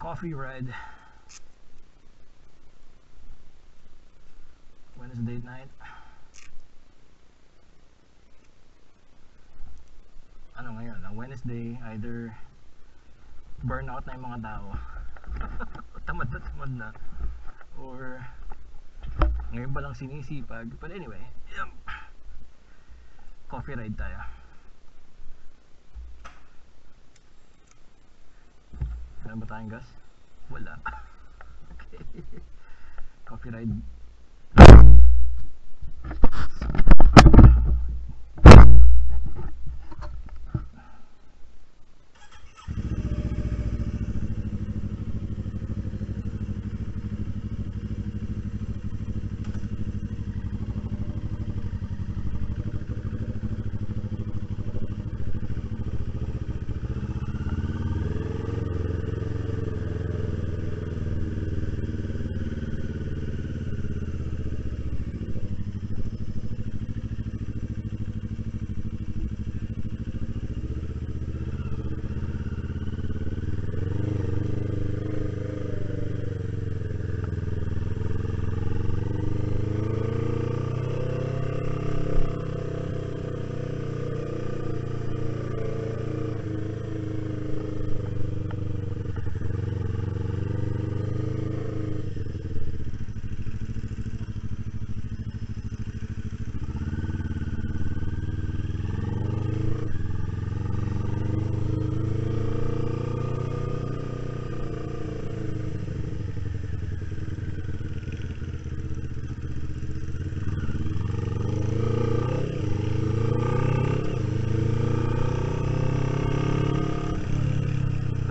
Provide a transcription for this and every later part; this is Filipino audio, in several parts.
Coffee ride. Wednesday night. Ano ngayon? Wednesday, either burnout na yung mga tao. Tamad na. Or ngayon pa lang sinisipag. But anyway, coffee ride tayo. Ano ba tayong gas? Wala. Okay. Coffee ride.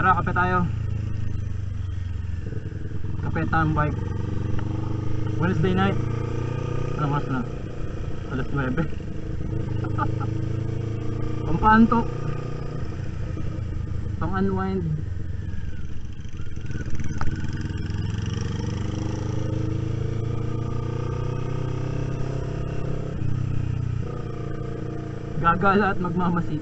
Tara, kape tayo. Kape tambay. Wednesday night. Anong oras na? Alas 9. Pampaantok. Pang-unwind. Gagala at magmamasid.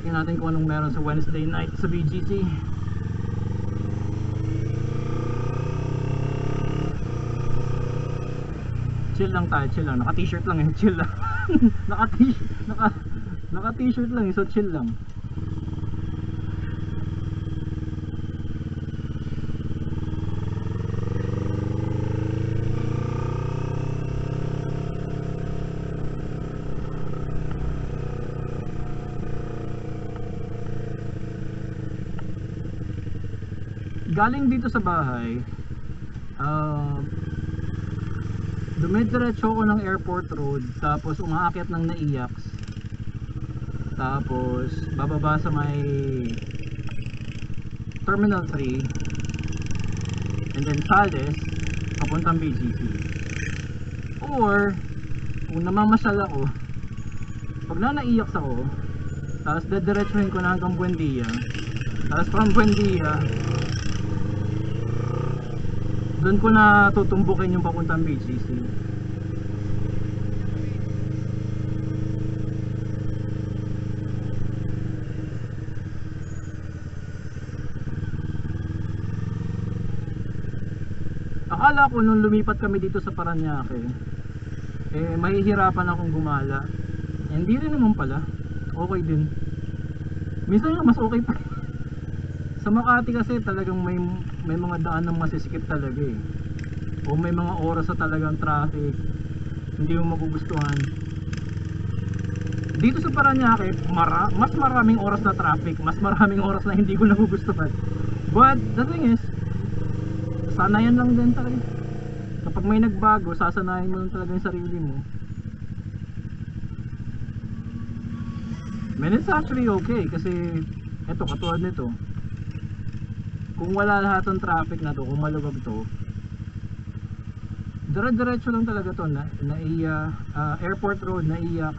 Tingnan natin kung anong meron sa Wednesday night sa BGC. Chill lang tayo, chill lang. Naka t-shirt lang eh, chill lang. naka t-shirt lang eh, so chill lang. Galing dito sa bahay, dumidiretso ko ng airport road, tapos umaakyat ng Naiyax, tapos bababa sa may Terminal 3, and then Sales papuntang BGC. Or kung namamasyal ako, pag Naiyax ako, tapos dediretsuhin ko na hanggang Buendia, tapos from Buendia doon ko na tutumbukin yung papuntang BGC. Akala ko nung lumipat kami dito sa Paranaque, mahihirapan akong gumala. Hindi rin naman pala. Okay din. Minsan nga mas okay pa. Sa Makati kasi talagang may mga daan ng masisikip talaga eh. O may mga oras sa talagang traffic hindi mo magugustuhan. Dito sa Paranaque, mas maraming oras na traffic, mas maraming oras na hindi ko nagugustuhan. But the thing is, sanayan lang din talaga. Kapag may nagbago, sasanayin mo lang talaga yung sarili mo. And it's actually okay kasi eto, katulad nito, kung wala lahat ng traffic na to, kung maluwag to, dire-diretso lang talaga to na Airport Road, Naiyax,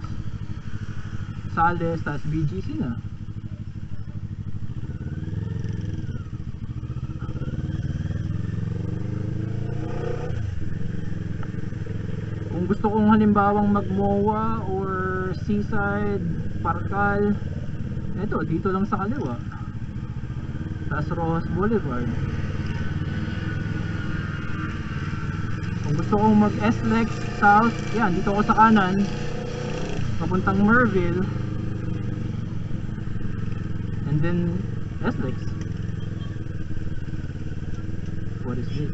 Sales, tas BGC na. Kung gusto kong halimbawang mag-MOA or Seaside, Parcal. Ito, dito lang sa kaliwa. Taas Rojas Boulevard. Kung gusto kong mag SLEX South, yan, dito ako sa kanan papuntang Merville, and then SLEX. What is this?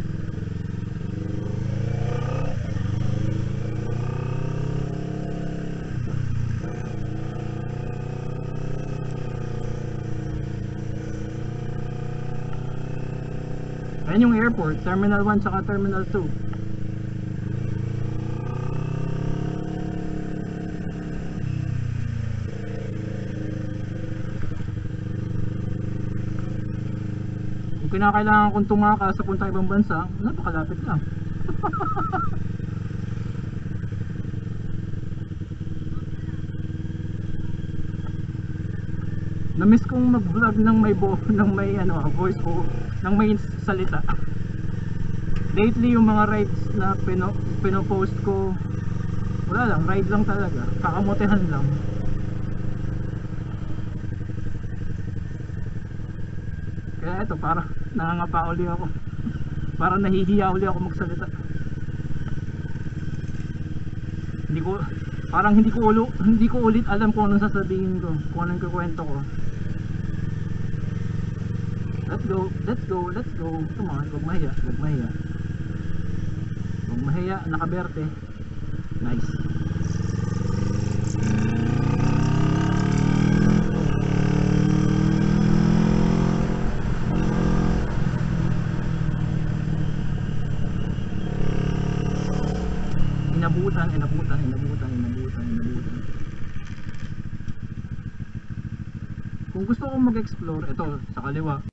Ayan yung airport, Terminal 1 tsaka Terminal 2. Kung kinakailangan kong tumaka sa puntang ibang bansa, napakalapit lang. Na-miss kong mag-vlog ng may ano, voice o ng may salita. Lately yung mga rides na pinopost ko, wala lang, ride lang talaga, kakamotehan lang. Kaya ito, para nangangapa uli ako. Para nahihiya uli ako magsalita. Hindi ko ulit alam kung anong sasabihin ko, kung anong kukwento ko. Let's go. Come on, huwag mahiya. Huwag mahiya, nakaberte. Nice. Inabutan. Kung gusto kong mag-explore, ito sa kaliwa.